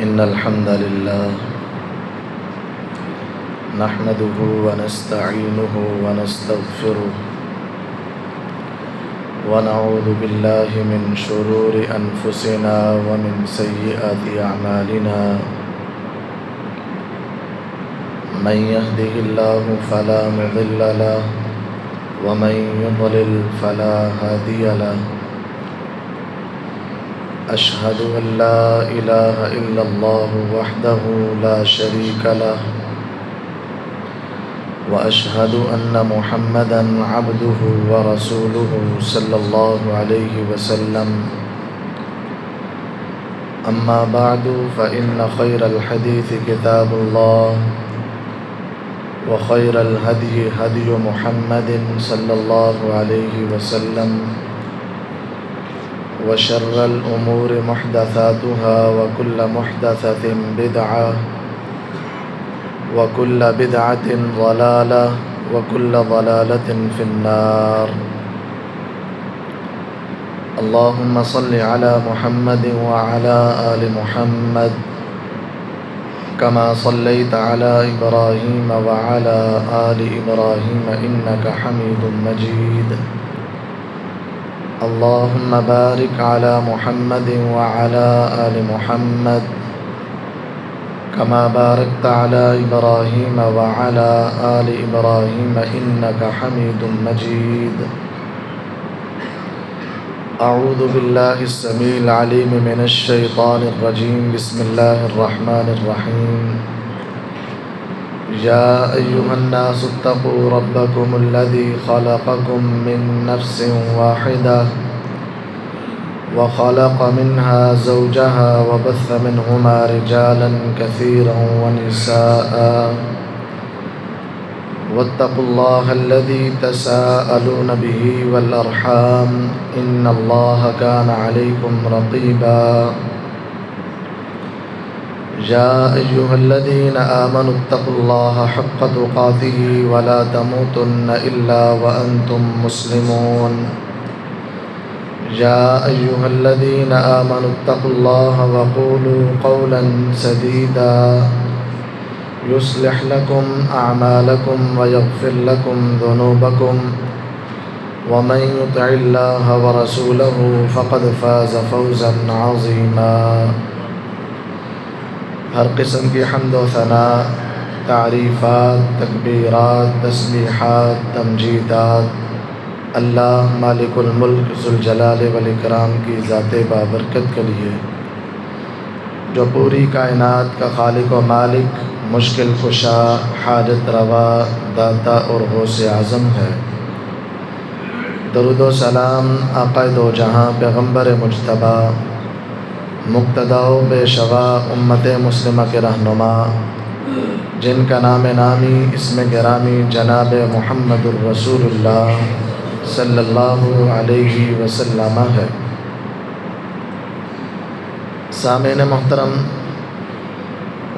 إن الحمد لله نحمده ونستعينه ونستغفره ونعوذ بالله من شرور أنفسنا ومن سيئات أعمالنا من يهده الله فلا مضل له ومن يضلل فلا هادي له أشهد أن لا إله إلا الله وحده لا شريك له وأشهد أن محمدًا عبده ورسوله صلى الله عليه وسلم أما بعد فإن خير الحديث كتاب الله وخير الهدي هدي محمد صلى الله عليه وسلم وشر الأمور محدثاتها وكل محدثة بدعة وكل بدعة ضلالة وكل ضلالة في النار اللهم صل على محمد وعلى آل محمد كما صليت على إبراهيم وعلى آل إبراهيم إنك حميد مجيد اللهم بارك على محمد وعلى آل محمد كما باركت على إبراهيم وعلى آل إبراهيم إنك حميد مجيد أعوذ بالله السميع العليم من الشيطان الرجيم بسم الله الرحمن الرحيم يا أيها الناس اتقوا ربكم الذي خلقكم من نفس واحدة وخلق منها زوجها وبث منهما رجالا كثيرا ونساء واتقوا الله الذي تساءلون به والأرحام إن الله كان عليكم رقيبا يا أيها الذين آمنوا اتقوا الله حق تقاته ولا تموتن إلا وأنتم مسلمون يا أيها الذين آمنوا اتقوا الله وقولوا قولا سديدا يصلح لكم أعمالكم ويغفر لكم ذنوبكم ومن يطع الله ورسوله فقد فاز فوزا عظيما ہر قسم کی حمد و ثناء، تعریفات، تکبیرات، تسبیحات، تمجیدات اللہ مالک الملک ذوالجلال والاکرام کی ذات بابرکت کے لیے، جو پوری کائنات کا خالق و مالک، مشکل کشا، حاجت روا، داتا اور غوث اعظم ہے۔ درود و سلام آقا دو جہاں پیغمبر مجتبی، مقتدا و پیشوا امت مسلمہ کے رہنما، جن کا نام نامی اسم گرامی جناب محمد الرسول اللہ صلی اللہ علیہ وسلم ہے۔ سامعین محترم،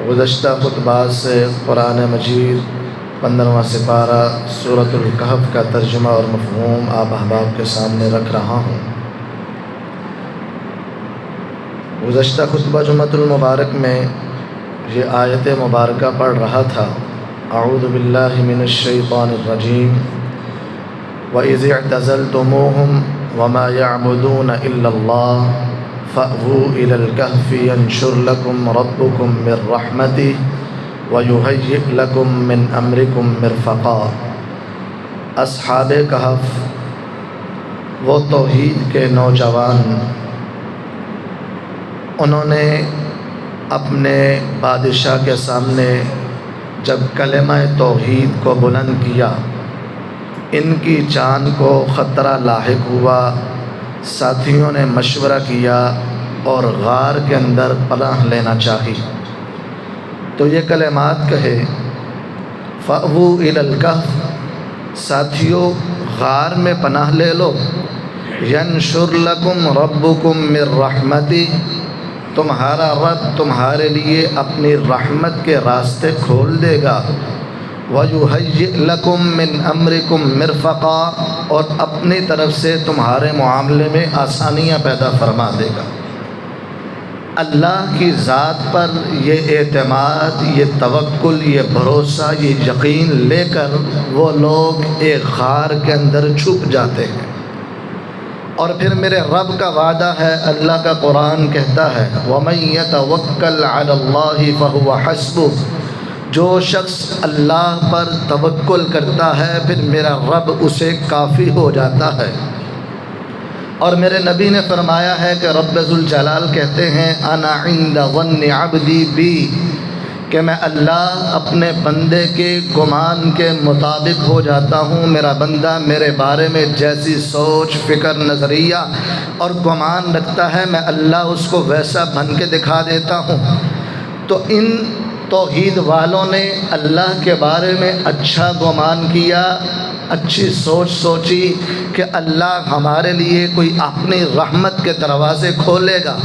گزشتہ خطبات سے قرآن مجید 15واں سپارہ سورۃ الکہف کا ترجمہ اور مفہوم آپ احباب کے سامنے رکھ رہا ہوں۔ گزشتہ خطبہ جمعۃ المبارک میں یہ آیت مبارکہ پڑھ رہا تھا، اعوذ باللہ من الشیطان الرجیم وَإِذِ اعْتَزَلْتُمُوهُمْ وَمَا يَعْبُدُونَ إِلَّا اللَّهَ فَأْوُوا إِلَى الْكَهْفِ يَنشُرْ لَكُمْ رَبُّكُمْ مِنْ رَحْمَتِهِ وَيُهَيِّئْ لَكُمْ مِنْ أَمْرِكُمْ مِرْفَقًا۔ اصحاب کہف وہ توحید کے نوجوان، انہوں نے اپنے بادشاہ کے سامنے جب کلمہ توحید کو بلند کیا، ان کی جان کو خطرہ لاحق ہوا، ساتھیوں نے مشورہ کیا اور غار کے اندر پناہ لینا چاہی تو یہ کلمات کہے، فَأْوُوا إِلَى الْكَهْفِ، ساتھیوں غار میں پناہ لے لو، يَنشُرْ لَكُمْ رَبُّكُمْ مِنْ رَحْمَتِهِ، تمہارا رب تمہارے لیے اپنی رحمت کے راستے کھول دے گا، وَيُهَيِّئْ لَكُمْ مِنْ أَمْرِكُمْ مِرْفَقًا، اور اپنی طرف سے تمہارے معاملے میں آسانیاں پیدا فرما دے گا۔ اللہ کی ذات پر یہ اعتماد، یہ توکل، یہ بھروسہ، یہ یقین لے کر وہ لوگ ایک غار کے اندر چھپ جاتے ہیں۔ اور پھر میرے رب کا وعدہ ہے، اللہ کا قرآن کہتا ہے وَمَن يَتَوَكَّلْ عَلَى اللَّهِ فَهُوَ حَسْبُهُ، جو شخص اللہ پر توکل کرتا ہے پھر میرا رب اسے کافی ہو جاتا ہے۔ اور میرے نبی نے فرمایا ہے کہ رب ذوالجلال کہتے ہیں انا عند ظن عبدی بی، کہ میں اللہ اپنے بندے کے گمان کے مطابق ہو جاتا ہوں۔ میرا بندہ میرے بارے میں جیسی سوچ، فکر، نظریہ اور گمان رکھتا ہے میں اللہ اس کو ویسا بن کے دکھا دیتا ہوں۔ تو ان توحید والوں نے اللہ کے بارے میں اچھا گمان کیا، اچھی سوچ سوچی کہ اللہ ہمارے لیے کوئی اپنی رحمت کے دروازے کھولے گا،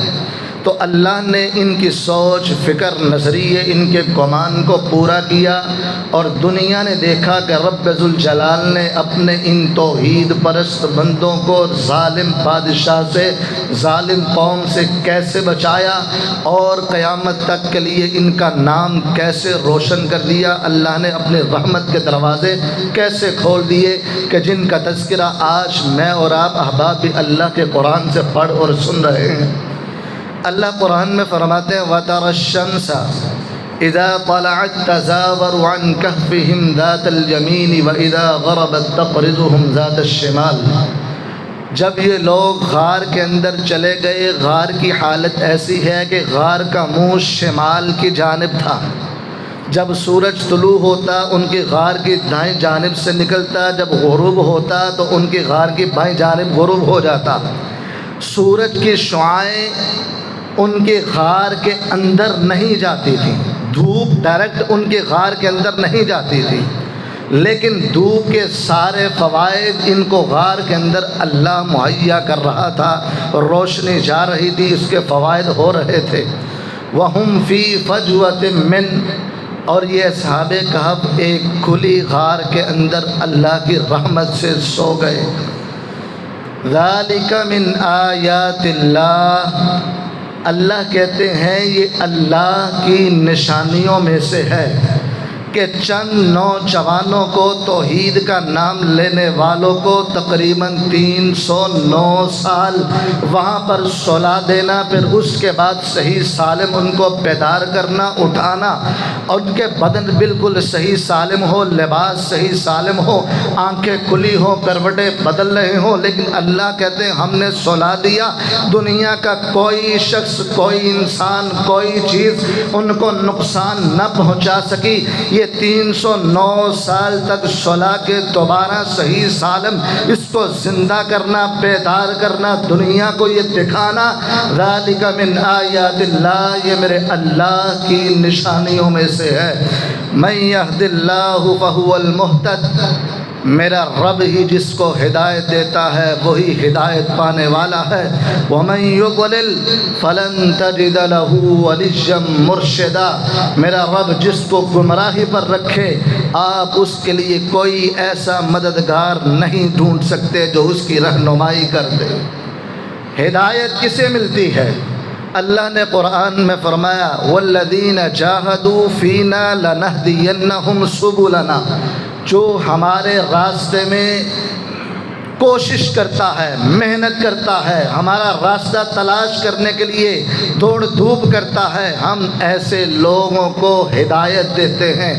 تو اللہ نے ان کی سوچ، فکر، نظریے، ان کے گمان کو پورا کیا، اور دنیا نے دیکھا کہ رب ذوالجلال نے اپنے ان توحید پرست بندوں کو ظالم بادشاہ سے، ظالم قوم سے کیسے بچایا، اور قیامت تک کے لیے ان کا نام کیسے روشن کر دیا۔ اللہ نے اپنے رحمت کے دروازے کیسے کھول دیے کہ جن کا تذکرہ آج میں اور آپ احباب بھی اللہ کے قرآن سے پڑھ اور سن رہے ہیں۔ اللہ قرآن میں فرماتے ہیں وَتَرَى الشَّمْسَ إِذَا طَلَعَتْ تَزَاوَرُ عَنْ كَهْفِهِمْ ذَاتَ الْيَمِينِ وَإِذَا غَرَبَتْ تَقْرِضُهُمْ ذَاتَ الشِّمَالِ۔ جب یہ لوگ غار کے اندر چلے گئے، غار کی حالت ایسی ہے کہ غار کا منہ شمال کی جانب تھا۔ جب سورج طلوع ہوتا ان کی غار کی دائیں جانب سے نکلتا، جب غروب ہوتا تو ان کی غار کی بائیں جانب غروب ہو جاتا۔ سورج کی شعاعیں ان کے غار کے اندر نہیں جاتی تھی، دھوپ ڈائریکٹ ان کے غار کے اندر نہیں جاتی تھی، لیکن دھوپ کے سارے فوائد ان کو غار کے اندر اللہ مہیا کر رہا تھا، روشنی جا رہی تھی، اس کے فوائد ہو رہے تھے۔ وَهُمْ فِي فَجْوَةٍ مِّنْ، اور یہ اصحاب کہف ایک کھلی غار کے اندر اللہ کی رحمت سے سو گئے۔ ذَلِكَ مِنْ آیَاتِ اللَّهِ، اللہ کہتے ہیں یہ اللہ کی نشانیوں میں سے ہے کہ چند نوجوانوں کو، توحید کا نام لینے والوں کو تقریباً 309 سال وہاں پر سلا دینا، پھر اس کے بعد صحیح سالم ان کو بیدار کرنا، اٹھانا، اور ان کے بدن بالکل صحیح سالم ہو، لباس صحیح سالم ہو، آنکھیں کھلی ہوں، کروٹیں بدل رہے ہوں، لیکن اللہ کہتے ہیں ہم نے سلا دیا۔ دنیا کا کوئی شخص، کوئی انسان، کوئی چیز ان کو نقصان نہ پہنچا سکی۔ یہ 309 سال تک سلا کے دوبارہ صحیح سالم اس کو زندہ کرنا، بیدار کرنا، دنیا کو یہ دکھانا، ذالک من آیات اللہ، یہ میرے اللہ کی نشانیوں میں سے ہے۔ من یہد اللہ فہو المہتد، میرا رب ہی جس کو ہدایت دیتا ہے وہی ہدایت پانے والا ہے۔ وَمَن يُضْلِلْ فَلَن تَجِدَ لَهُ وَلِيًّا مُرْشِدًا، میرا رب جس کو گمراہی پر رکھے آپ اس کے لیے کوئی ایسا مددگار نہیں ڈھونڈ سکتے جو اس کی رہنمائی کر دے۔ ہدایت کسے ملتی ہے؟ اللہ نے قرآن میں فرمایا وَالَّذِينَ جَاهَدُوا فِينَا لَنَهْدِيَنَّهُمْ سُبُلَنَا، جو ہمارے راستے میں کوشش کرتا ہے، محنت کرتا ہے، ہمارا راستہ تلاش کرنے کے لیے دوڑ دھوپ کرتا ہے، ہم ایسے لوگوں کو ہدایت دیتے ہیں۔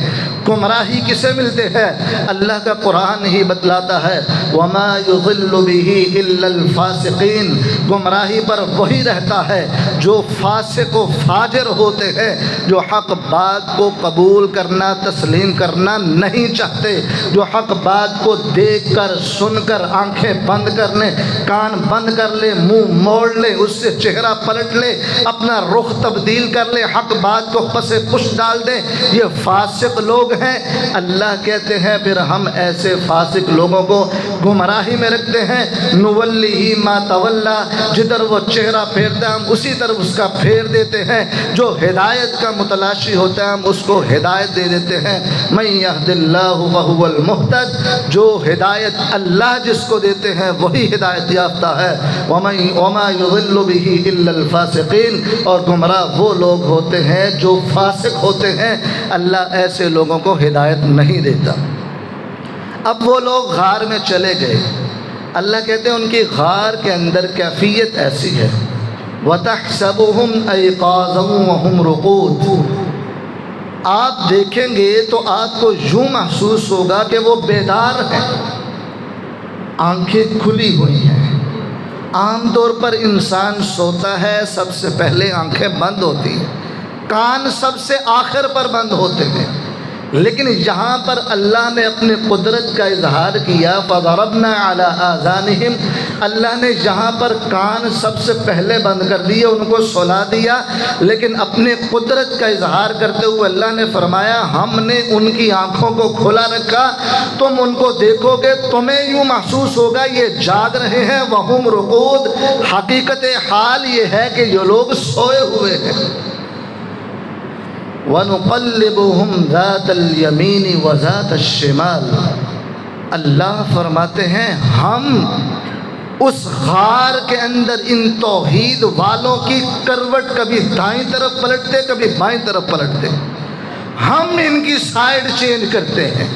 گمراہی کسے ملتے ہیں؟ اللہ کا قرآن ہی بتلاتا ہے وَمَا يُضِلُّ بِهِ إِلَّا الْفَاسِقِينَ، گمراہی پر وہی رہتا ہے جو فاسق و فاجر ہوتے ہیں، جو حق بات کو قبول کرنا، تسلیم کرنا نہیں چاہتے، جو حق بات کو دیکھ کر، سن کر، آنکھیں بند کر لیں، کان بند کر لیں، منہ موڑ لیں، اس سے چہرہ پلٹ لیں، اپنا رخ تبدیل کر لیں، حق بات کو پس پش ڈال دیں، یہ فاسق لوگ ہیں اللہ کہتے ہیں پھر ہم ایسے فاسق لوگوں کو گمراہی میں رکھتے ہیں، نولیہ ما تولا، جدھر وہ چہرہ پھیرتا ہے ہم اسی طرف اس کا پھیر دیتے ہیں، جو ہدایت کا متلاشی ہوتا ہے ہم اس کو ہدایت دے دیتے ہیں۔ من یہد اللہ فہو المہتد، جو ہدایت اللہ جس کو دیتے ہیں وہی ہدایت یافتہ ہے، وما یضل بہ الا الفاسقین، اور گمراہ وہ لوگ ہوتے ہیں جو فاسق ہوتے ہیں، اللہ ایسے لوگوں کو ہدایت نہیں دیتا۔ اب وہ لوگ غار میں چلے گئے، اللہ کہتے ہیں ان کی غار کے اندر کیفیت ایسی ہے، وَتَحْسَبُهُمْ أَيْقَاظًا وَهُمْ رُقُودٌ، آپ دیکھیں گے تو آپ کو یوں محسوس ہوگا کہ وہ بیدار ہیں، آنکھیں کھلی ہوئی ہیں۔ عام طور پر انسان سوتا ہے سب سے پہلے آنکھیں بند ہوتی ہیں، کان سب سے آخر پر بند ہوتے ہیں، لیکن یہاں پر اللہ نے اپنے قدرت کا اظہار کیا، فَضَرَبْنَا عَلَىٰ آذَانِهِمْ، اللہ نے یہاں پر کان سب سے پہلے بند کر دیے، ان کو سلا دیا، لیکن اپنے قدرت کا اظہار کرتے ہوئے اللہ نے فرمایا ہم نے ان کی آنکھوں کو کھلا رکھا، تم ان کو دیکھو گے تمہیں یوں محسوس ہوگا یہ جاگ رہے ہیں، وَهُمْ رُقُودٌ، حقیقت حال یہ ہے کہ یہ لوگ سوئے ہوئے ہیں۔ وَنُقَلِّبُهُمْ ذَاتَ الْيَمِينِ وَذَاتَ الشِّمَالِ، اللہ فرماتے ہیں ہم اس غار کے اندر ان توحید والوں کی کروٹ کبھی دائیں طرف پلٹتے کبھی بائیں طرف پلٹتے، ہم ان کی سائیڈ چینج کرتے ہیں،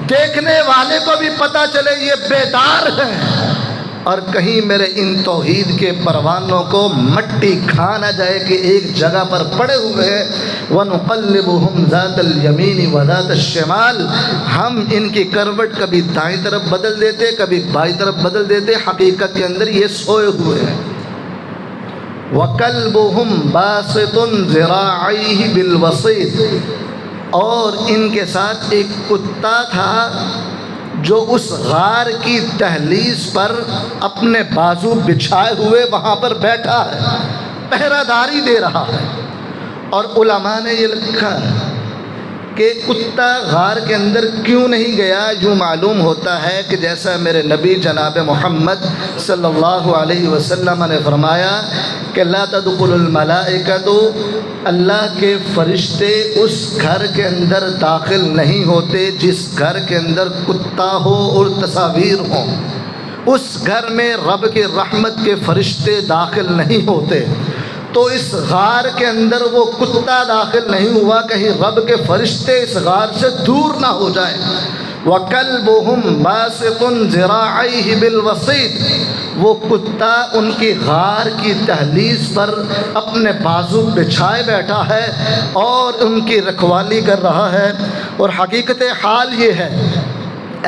دیکھنے والے کو بھی پتہ چلے یہ بیدار ہیں، اور کہیں میرے ان توحید کے پروانوں کو مٹی کھا نہ جائے کہ ایک جگہ پر پڑے ہوئے ہیں۔ وَنُقَلِّبُهُمْ ذَاتَ الْيَمِينِ وَذَاتَ الشِّمَالِ، ہم ان کی کروٹ کبھی دائیں طرف بدل دیتے کبھی بائیں طرف بدل دیتے، حقیقت کے اندر یہ سوئے ہوئے ہیں۔ وَكَلْبُهُمْ بَاسِطٌ ذِرَاعَيْهِ بِالْوَصِيدِ، اور ان کے ساتھ ایک کتا تھا جو اس غار کی دہلیز پر اپنے بازو بچھائے ہوئے وہاں پر بیٹھا ہے، پہرہ داری دے رہا ہے۔ اور علماء نے یہ لکھا ہے کہ کتا غار کے اندر کیوں نہیں گیا، یوں معلوم ہوتا ہے کہ جیسا میرے نبی جناب محمد صلی اللہ علیہ وسلم نے فرمایا کہ لا تدخل الملائکۃ، اللہ کے فرشتے اس گھر کے اندر داخل نہیں ہوتے جس گھر کے اندر کتا ہو اور تصاویر ہوں، اس گھر میں رب کے رحمت کے فرشتے داخل نہیں ہوتے۔ تو اس غار کے اندر وہ کتا داخل نہیں ہوا، کہیں رب کے فرشتے اس غار سے دور نہ ہو جائیں۔ وَكَلْبُهُمْ بَاسِطٌ ذِرَاعَيْهِ بِالْوَصِيدِ، وہ کتا ان کی غار کی دہلیز پر اپنے بازو بچھائے بیٹھا ہے اور ان کی رکھوالی کر رہا ہے۔ اور حقیقت حال یہ ہے،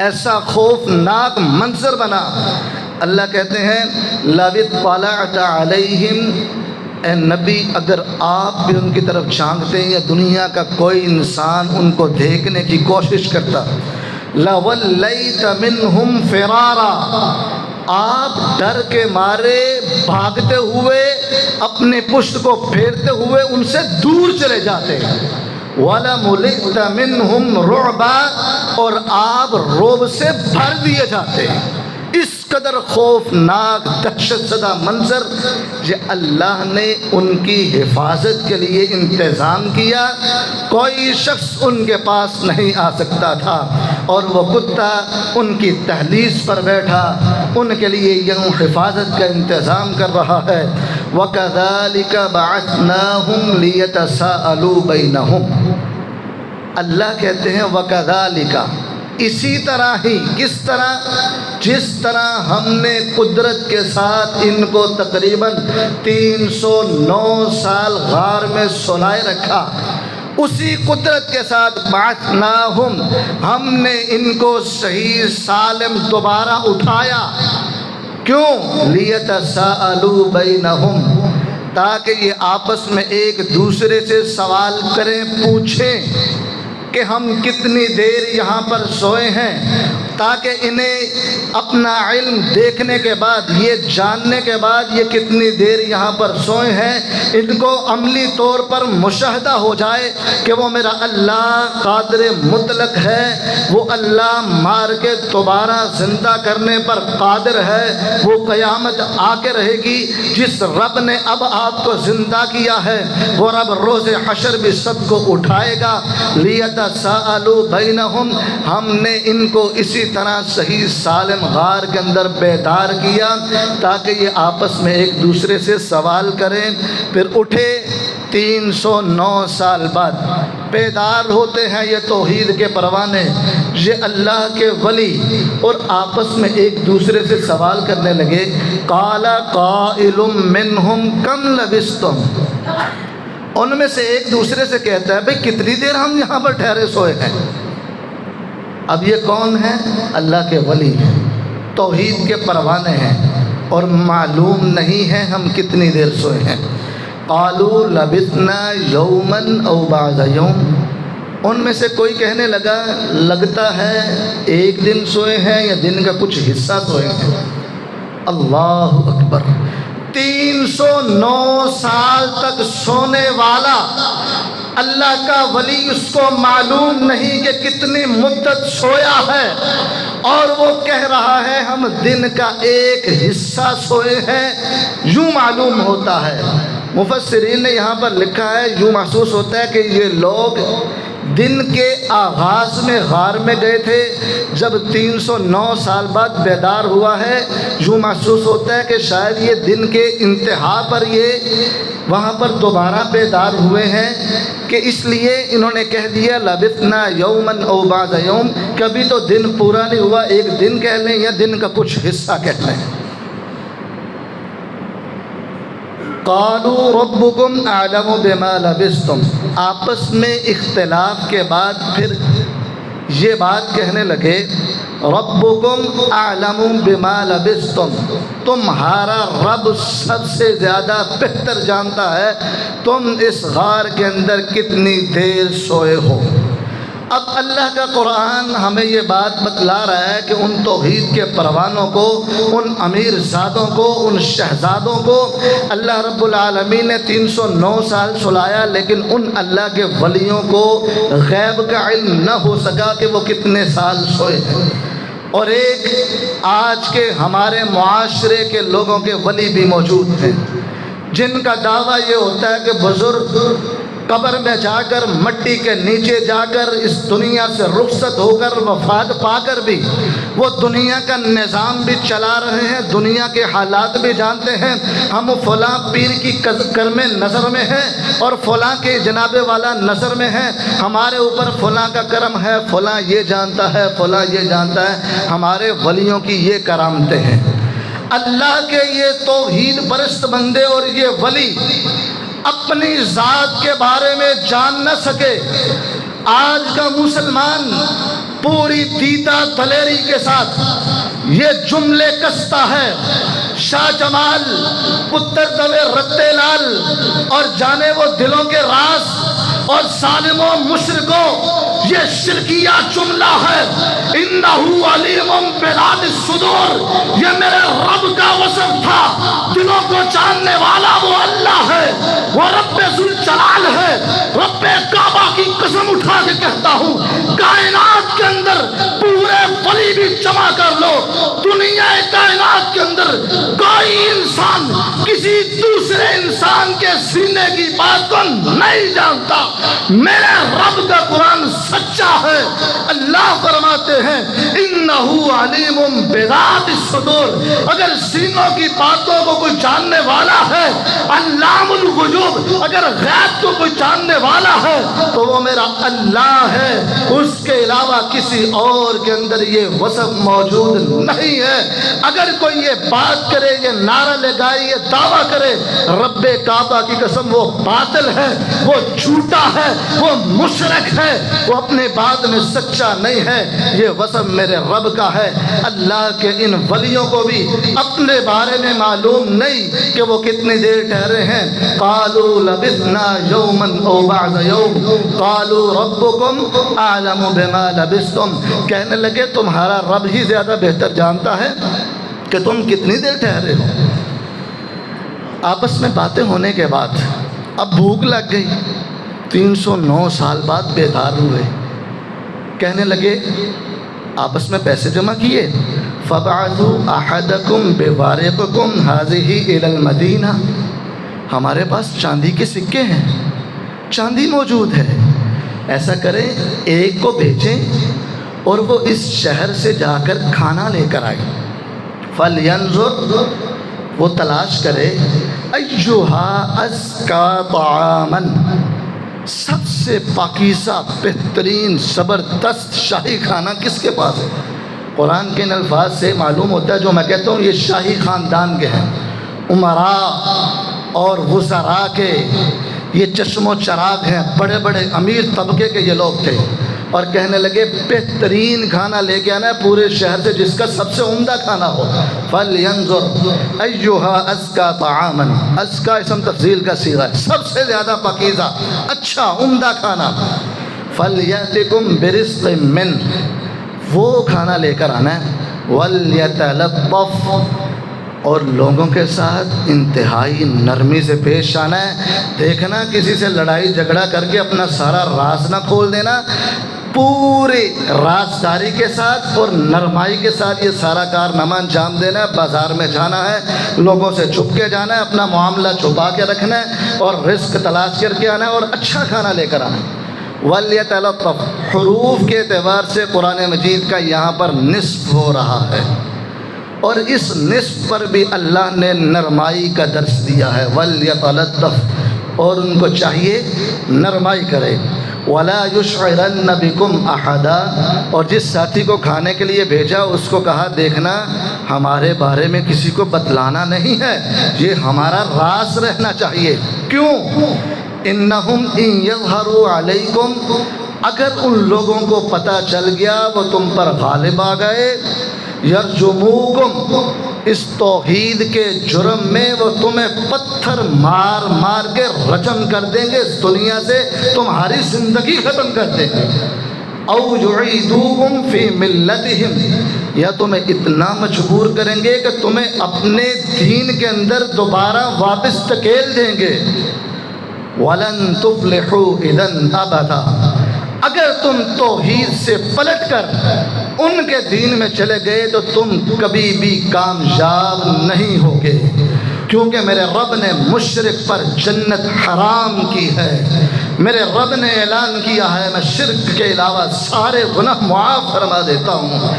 ایسا خوفناک منظر بنا، اللہ کہتے ہیں لَوِ اطَّلَعْتَ عَلَيْهِمْ، اے نبی اگر آپ بھی ان کی طرف جھانکتے یا دنیا کا کوئی انسان ان کو دیکھنے کی کوشش کرتا، لَوَلَّيْتَ مِنْهُمْ فِرَارًا، آپ ڈر کے مارے بھاگتے ہوئے اپنے پشت کو پھیرتے ہوئے ان سے دور چلے جاتے، وَلَمُلِئْتَ مِنْهُمْ رُعْبًا، اور آپ رعب سے بھر دیے جاتے۔ اس قدر خوفناک دہشت زدہ منظر یہ اللہ نے ان کی حفاظت کے لیے انتظام کیا، کوئی شخص ان کے پاس نہیں آ سکتا تھا، اور وہ کتا ان کی دہلیز پر بیٹھا ان کے لیے یوں حفاظت کا انتظام کر رہا ہے۔ وَكَذَلِكَ بَعَثْنَاهُمْ لِيَتَسَاءَلُوا بَيْنَهُمْ، اللہ کہتے ہیں وَكَذَلِكَ، اسی طرح ہی، کس طرح، جس طرح ہم نے قدرت کے ساتھ ان کو تقریباً 309 سال غار میں سلائے رکھا، اسی قدرت کے ساتھ بعثناہم، ہم نے ان کو صحیح سالم دوبارہ اٹھایا۔ کیوں؟ لیتساءلوا بینہم، تاکہ یہ آپس میں ایک دوسرے سے سوال کریں، پوچھیں کہ ہم کتنی دیر یہاں پر سوئے ہیں، تاکہ انہیں اپنا علم دیکھنے کے بعد، یہ جاننے کے بعد یہ کتنی دیر یہاں پر سوئے ہیں، ان کو عملی طور پر مشاہدہ ہو جائے کہ وہ میرا اللہ قادر مطلق ہے، وہ اللہ مار کے دوبارہ زندہ کرنے پر قادر ہے، وہ قیامت آ کے رہے گی۔ جس رب نے اب آپ کو زندہ کیا ہے وہ رب روز حشر بھی سب کو اٹھائے گا۔ لیتساءلوا بینہم، ہم نے ان کو اسی طرح صحیح سالم غار کے اندر بیدار کیا تاکہ یہ آپس میں ایک دوسرے سے سوال کریں۔ پھر اٹھے 309 سال بعد بیدار ہوتے ہیں یہ توحید کے پروانے، یہ اللہ کے ولی، اور آپس میں ایک دوسرے سے سوال کرنے لگے۔ قال قائل منہم کم لبثتم، ان میں سے ایک دوسرے سے کہتا ہے بھئی کتنی دیر ہم یہاں پر ٹھہرے سوئے ہیں۔ اب یہ کون ہیں؟ اللہ کے ولی ہیں، توحید کے پروانے ہیں، اور معلوم نہیں ہے ہم کتنی دیر سوئے ہیں۔ قالوا لبثنا یوما او بعض یوم، ان میں سے کوئی کہنے لگا لگتا ہے ایک دن سوئے ہیں یا دن کا کچھ حصہ سوئے ہیں۔ اللہ اکبر، 309 سال تک سونے والا اللہ کا ولی، اس کو معلوم نہیں کہ کتنی مدت سویا ہے، اور وہ کہہ رہا ہے ہم دن کا ایک حصہ سوئے ہیں۔ یوں معلوم ہوتا ہے، مفسرین نے یہاں پر لکھا ہے، یوں محسوس ہوتا ہے کہ یہ لوگ دن کے آغاز میں غار میں گئے تھے، جب 309 سال بعد بیدار ہوا ہے، یوں محسوس ہوتا ہے کہ شاید یہ دن کے انتہا پر یہ وہاں پر دوبارہ بیدار ہوئے ہیں، کہ اس لیے انہوں نے کہہ دیا لبثنا یوما او بعض یوم، کبھی تو دن پورا نہیں ہوا، ایک دن کہہ لیں یا دن کا کچھ حصہ کہہ لیں۔ قالوا ربکم اعلم بما لبثتم، آپس میں اختلاف کے بعد پھر یہ بات کہنے لگے، ربکم اعلم بما لبثتم، تمہارا رب سب سے زیادہ بہتر جانتا ہے تم اس غار کے اندر کتنی دیر سوئے ہو۔ اب اللہ کا قرآن ہمیں یہ بات بتلا رہا ہے کہ ان توحید کے پروانوں کو، ان امیر زادوں کو، ان شہزادوں کو اللہ رب العالمین نے 309 سال سلایا، لیکن ان اللہ کے ولیوں کو غیب کا علم نہ ہو سکا کہ وہ کتنے سال سوئے ہیں۔ اور ایک آج کے ہمارے معاشرے کے لوگوں کے ولی بھی موجود ہیں جن کا دعویٰ یہ ہوتا ہے کہ بزرگ قبر میں جا کر، مٹی کے نیچے جا کر، اس دنیا سے رخصت ہو کر، وفات پا کر بھی وہ دنیا کا نظام بھی چلا رہے ہیں، دنیا کے حالات بھی جانتے ہیں۔ ہم فلاں پیر کی کرم نظر میں ہیں اور فلاں کے جناب والا نظر میں ہیں، ہمارے اوپر فلاں کا کرم ہے، فلاں یہ جانتا ہے، فلاں یہ جانتا ہے، ہمارے ولیوں کی یہ کرامتیں ہیں۔ اللہ کے یہ توحید پرست بندے اور یہ ولی اپنی ذات کے بارے میں جان نہ سکے۔ آج کا مسلمان پوری دیتا دلیری کے ساتھ یہ جملے کستا ہے، شاہ جمال پتر دوے رتے لال اور جانے وہ دلوں کے راز اور ظالموں مشرکوں، یہ شرکیہ جملہ ہے، انہو علیم بذات الصدور، یہ میرے رب کا وصف تھا، دلوں کو جاننے والا وہ اللہ ہے، وہ رب ذوالجلال ہے۔ رب کعبہ کی قسم اٹھا کے کہتا ہوں، کائنات کے اندر پورے ولی بھی جمع کر لو، دنیا کائنات کے اندر کوئی انسان کسی دوسرے انسان کے سینے کی بات کو نہیں جانتا۔ میرے رب کا قرآن سچا ہے۔ اللہ فرماتے ہیں انہو علیم بذات الصدور، اگر سینوں کی باتوں کو کوئی جاننے والا ہے، علام الغیوب، اگر غیب کو کوئی جاننے والا ہے تو وہ میرا اللہ ہے، اس کے علاوہ کسی اور کے اندر یہ وصف موجود نہیں ہے۔ اگر کوئی یہ بات کرے، یہ نعرہ لگائے، یہ دعویٰ کرے، رب کعبہ کی قسم وہ باطل ہے، وہ جھوٹا ہے، وہ مشرک ہے، وہ اپنے بات میں سچا نہیں ہے، یہ وصف میرے رب کا ہے۔ اللہ کے ان ولیوں کو بھی اپنے بارے میں معلوم نہیں کہ وہ کتنی دیر ٹھہرے ہیں۔ قالوا لبثنا یوما او بعض یوم، قالوا ربكم اعلم بما لبثتم، کہنے لگے تمہارا رب ہی زیادہ بہتر جانتا ہے کہ تم کتنی دیر ٹھہرے ہو۔ آپس میں باتیں ہونے کے بعد اب بھوک لگ گئی، 309 سال بعد بیدار ہوئے، کہنے لگے آپس میں پیسے جمع کیے، فَبَعَثُوا أَحَدَكُمْ بِوَارِقِكُمْ هَذِهِ إِلَى الْمَدِينَةِ، ہمارے پاس چاندی کے سکے ہیں، چاندی موجود ہے، ایسا کریں ایک کو بھیجیں اور وہ اس شہر سے جا کر کھانا لے کر آئے، فَلْيَنظُرْ، وہ تلاش کرے، أَيُّهَا أَزْكَى طَعَامًا، سب سے پاکیزہ بہترین زبردست شاہی کھانا کس کے پاس ہے۔ قرآن کے ان الفاظ سے معلوم ہوتا ہے جو میں کہتا ہوں یہ شاہی خاندان کے ہیں، امراء اور وزراء کے، یہ چشم و چراغ ہیں، بڑے بڑے امیر طبقے کے یہ لوگ تھے، اور کہنے لگے بہترین کھانا لے کے آنا ہے پورے شہر سے جس کا سب سے عمدہ کھانا ہو۔ فَلْيَنظُرْ أَيُّهَا أَزْكَى طَعَامًا، ازکا اسم تفضیل کا صیغہ ہے، سب سے زیادہ پاکیزہ اچھا عمدہ کھانا۔ فَلْيَأْتِكُمْ بِرِزْقٍ مِّنْهُ، وہ کھانا لے کر آنا ہے، وَلْيَتَلَطَّفْ، اور لوگوں کے ساتھ انتہائی نرمی سے پیش آنا ہے، دیکھنا کسی سے لڑائی جھگڑا کر کے اپنا سارا راز نہ کھول دینا، پوری رازداری کے ساتھ اور نرمائی کے ساتھ یہ سارا کارنامہ انجام دینا ہے۔ بازار میں جانا ہے، لوگوں سے چھپ کے جانا ہے، اپنا معاملہ چھپا کے رکھنا ہے اور رزق تلاش کر کے آنا ہے اور اچھا کھانا لے کر آنا ہے۔ وَلْيَتَلَطَّفْ، حروف کے اعتبار سے قرآن مجید کا یہاں پر نصف ہو رہا ہے، اور اس نصف پر بھی اللہ نے نرمائی کا درس دیا ہے، وَلْيَتَلَطَّفْ، اور ان کو چاہیے نرمائی کرے۔ وَلَا يُشْعِرَنَّ بِكُمْ أَحَدًا، اور جس ساتھی کو کھانے کے لیے بھیجا اس کو کہا دیکھنا ہمارے بارے میں کسی کو بتلانا نہیں ہے، یہ ہمارا راز رہنا چاہیے۔ کیوں؟ إِنَّهُمْ إِن يَظْهَرُوا عَلَيْكُمْ، اگر ان لوگوں کو پتہ چل گیا وہ تم پر غالب آ گئے، یرجموکم، اس توحید کے جرم میں وہ تمہیں پتھر مار مار کے رجم کر دیں گے، اس دنیا سے تمہاری زندگی ختم کر دیں گے، او یعیدوکم فی ملتہم، یا تمہیں اتنا مجبور کریں گے کہ تمہیں اپنے دین کے اندر دوبارہ واپس دھکیل دیں گے، وَلَن تُفْلِحُوا إِذًا أَبَدًا، اگر تم توحید سے پلٹ کر ان کے دین میں چلے گئے تو تم کبھی بھی کامیاب نہیں ہوگے، کیونکہ میرے رب نے مشرک پر جنت حرام کی ہے، میرے رب نے اعلان کیا ہے میں شرک کے علاوہ سارے گناہ معاف فرما دیتا ہوں۔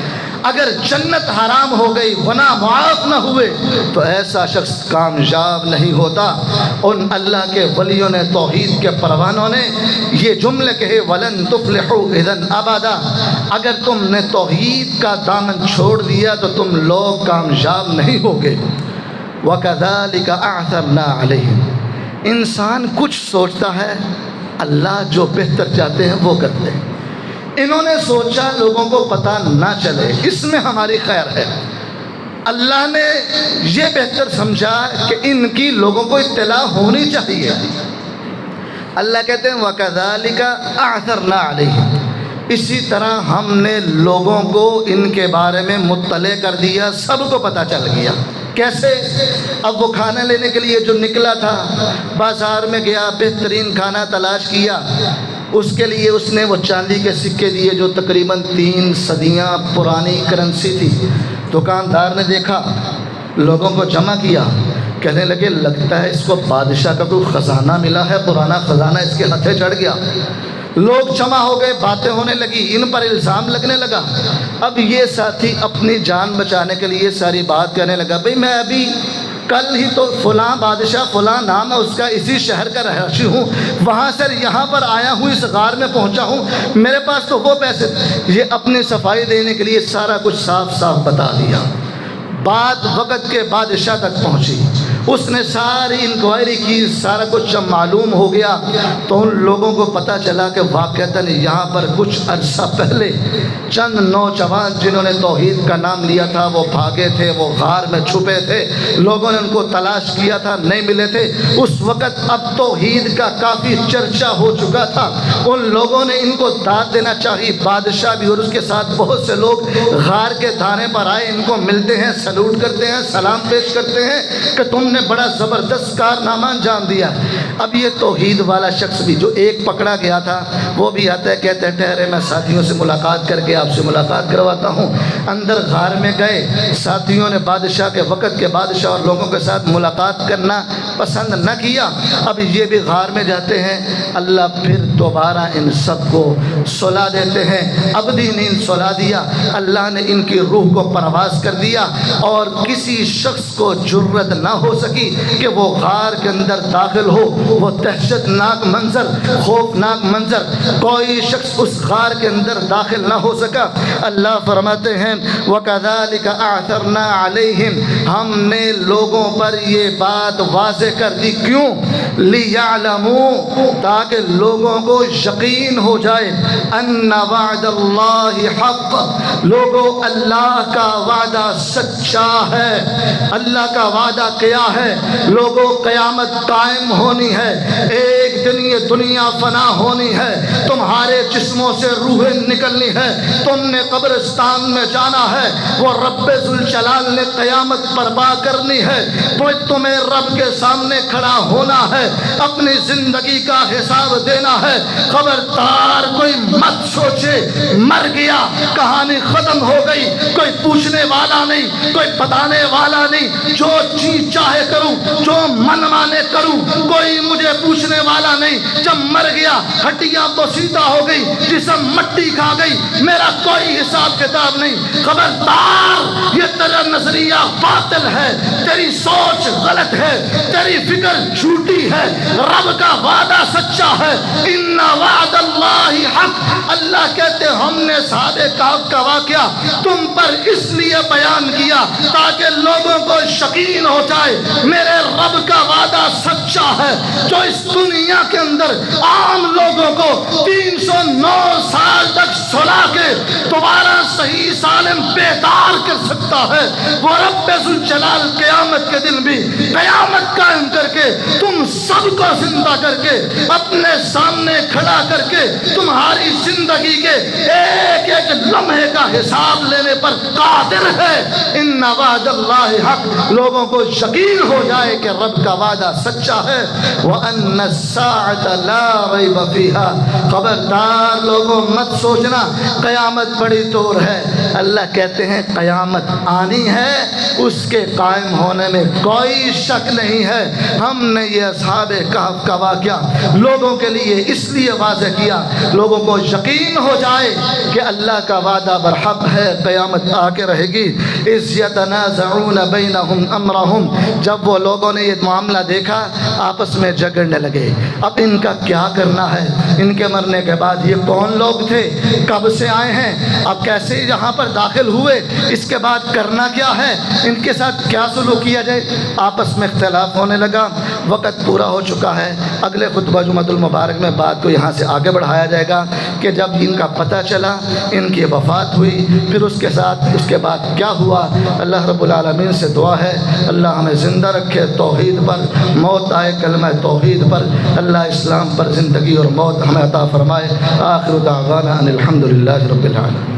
اگر جنت حرام ہو گئی، گناہ معاف نہ ہوئے، تو ایسا شخص کامیاب نہیں ہوتا۔ ان اللہ کے ولیوں نے، توحید کے پروانوں نے یہ جملے کہے، وَلَن تُفْلِحُوا إِذًا أَبَدًا، اگر تم نے توحید کا دامن چھوڑ دیا تو تم لوگ کامیاب نہیں ہوگے۔ وَكَذَلِكَ أَعْثَرْنَا عَلَيْهِمْ، انسان کچھ سوچتا ہے، اللہ جو بہتر چاہتے ہیں وہ کرتے ہیں۔ انہوں نے سوچا لوگوں کو پتہ نہ چلے، اس میں ہماری خیر ہے، اللہ نے یہ بہتر سمجھا کہ ان کی لوگوں کو اطلاع ہونی چاہیے۔ اللہ کہتے ہیں وَكَذَلِكَ أَعْثَرْنَا عَلَيْهِمْ، اسی طرح ہم نے لوگوں کو ان کے بارے میں مطلع کر دیا، سب کو پتہ چل گیا۔ کیسے؟ اب وہ کھانا لینے کے لیے جو نکلا تھا، بازار میں گیا، بہترین کھانا تلاش کیا، اس کے لیے اس نے وہ چاندی کے سکے دیے جو تقریباً 3 صدیاں پرانی کرنسی تھی۔ دکاندار نے دیکھا، لوگوں کو جمع کیا، کہنے لگے لگتا ہے اس کو بادشاہ کا کوئی خزانہ ملا ہے، پرانا خزانہ اس کے ہتھے چڑھ گیا۔ لوگ جمع ہو گئے، باتیں ہونے لگی، ان پر الزام لگنے لگا۔ اب یہ ساتھی اپنی جان بچانے کے لیے ساری بات کرنے لگا، بھئی میں ابھی کل ہی تو فلاں بادشاہ، فلاں نام ہے اس کا، اسی شہر کا رہائشی ہوں، وہاں سے یہاں پر آیا ہوں، اس غار میں پہنچا ہوں، میرے پاس تو وہ پیسے، یہ اپنی صفائی دینے کے لیے سارا کچھ صاف صاف بتا دیا۔ بات وقت کے بادشاہ تک پہنچی، اس نے ساری انکوائری کی، سارا کچھ جب معلوم ہو گیا تو ان لوگوں کو پتہ چلا کہ واقعتاً یہاں پر کچھ عرصہ پہلے چند نوجوان جنہوں نے توحید کا نام لیا تھا وہ بھاگے تھے، وہ غار میں چھپے تھے، لوگوں نے ان کو تلاش کیا تھا، نہیں ملے تھے۔ اس وقت اب توحید کا کافی چرچا ہو چکا تھا، ان لوگوں نے ان کو داد دینا چاہی۔ بادشاہ بھی اور اس کے ساتھ بہت سے لوگ غار کے دھانے پر آئے، ان کو ملتے ہیں، سلوٹ کرتے ہیں، سلام پیش کرتے ہیں کہ تم نے بڑا زبردست کارنامہ انجام دیا۔ اب یہ توحید والا شخص بھی جو ایک پکڑا گیا تھا وہ بھی آتا ہے، کہتے ہیں ٹھہرے میں ساتھیوں سے ملاقات کر کے آپ سے ملاقات کرواتا ہوں۔ اندر غار میں گئے، ساتھیوں نے بادشاہ کے وقت کے بادشاہ اور لوگوں کے ساتھ ملاقات کرنا پسند نہ کیا۔ اب یہ بھی غار میں جاتے ہیں، اللہ پھر دوبارہ ان سب کو سلا دیتے ہیں، ابدی نیند سلا دیا۔ اللہ نے ان کی روح کو پرواز کر دیا اور کسی شخص کو جرت نہ ہو سکی کہ وہ غار کے اندر داخل ہو۔ وہ دہشت ناک منظر، خوفناک منظر، کوئی شخص اس غار کے اندر داخل نہ ہو سکا۔ اللہ فرماتے ہیں وَكَذَلِكَ أَعْثَرْنَا عَلَيْهِمْ، ہم نے لوگوں پر یہ بات واضح کر دی، کیوں؟ لِيَعْلَمُوا، تاکہ لوگوں کو یقین ہو جائے، أَنَّ وَعْدَ اللَّهِ حَقٌّ، لوگوں اللہ کا وعدہ سچا ہے۔ اللہ کا وعدہ کیا ہے؟ لوگوں قیامت قائم ہونی ہے، ایک دن یہ دنیا فنا ہونی ہے، تمہارے جسموں سے روحیں نکلنی ہے، تم نے قبرستان میں جانا ہے، وہ رب ذوالجلال نے قیامت برپا کرنی ہے، وہ تمہیں رب کے سامنے کھڑا ہونا ہے، اپنی زندگی کا حساب دینا ہے۔ خبردار کوئی مت سوچے مر گیا کہانی ختم ہو گئی، کوئی پوچھنے والا نہیں، کوئی بتانے والا نہیں، جو جی چاہے کروں، جو من مانے کروں، کوئی مجھے پوچھنے والا نہیں۔ جب مر گیا ہڈیاں بوسیدہ ہو گئی، جسم مٹی کھا گئی، میرا کوئی حساب کتاب نہیں۔ خبردار یہ تیرا نظریہ باطل ہے، تیری سوچ غلط ہے، تیری فکر جھوٹی ہے، رب کا وعدہ سچا ہے۔ ان وعد اللہ حق، اللہ کہتے ہم نے اصحاب کہف کا واقعہ تم پر اس لیے بیان کیا تاکہ لوگوں کو یقین ہو جائے میرے رب کا وعدہ سچا ہے، جو اس دنیا کے اندر عام لوگوں کو 309 سال تک سلا کے دوبارہ صحیح سالم بیدار کر سکتا ہے، وہ رب ذوالجلال قیامت کے دن بھی قیامت قائم کر کے تم سب کو زندہ کر کے اپنے سامنے کھڑا کر کے تمہاری زندگی کے ایک ایک لمحے کا حساب لینے پر قادر ہے۔ ان وعد اللہ حق، لوگوں کو یقین ہو جائے کہ رب کا وعدہ سچا ہے۔ وَأَنَّ السَّاعَةَ لَا رَيْبَ فِيهَا، خبردار لوگوں مت سوچنا قیامت بڑی دور ہے۔ اللہ کہتے ہیں قیامت آنی ہے، اس کے قائم ہونے میں کوئی شک نہیں ہے۔ ہم نے یہ اصحاب کہف کا واقعہ لوگوں کے لیے اس لیے واضح کیا، لوگوں کو یقین ہو جائے کہ اللہ کا وعدہ برحق ہے، قیامت آ کے رہے گی۔ اِذْ يَتَنَازَعُونَ بَيْنَهُمْ أَمْرَهُمْ، جب وہ لوگوں نے یہ معاملہ دیکھا آپس میں جھگڑنے لگے، اب ان کا کیا کرنا ہے؟ ان کے مرنے کے بعد یہ کون لوگ تھے، کب سے آئے ہیں، اب کیسے یہاں پر داخل ہوئے، اس کے بعد کرنا کیا ہے، ان کے ساتھ کیا سلوک کیا جائے؟ آپس میں اختلاف ہونے لگا۔ وقت پورا ہو چکا ہے، اگلے خطبہ جمعۃ المبارک میں بات کو یہاں سے آگے بڑھایا جائے گا کہ جب ان کا پتہ چلا، ان کی وفات ہوئی، پھر اس کے بعد کیا ہوا۔ اللہ رب العالمین سے دعا ہے اللہ ہمیں زندہ رکھے توحید پر، موت آئے کلمہ توحید پر، اللہ اسلام پر زندگی اور موت ہمیں عطا فرمائے۔ آخر دعوانا ان الحمد للہ رب العالمین۔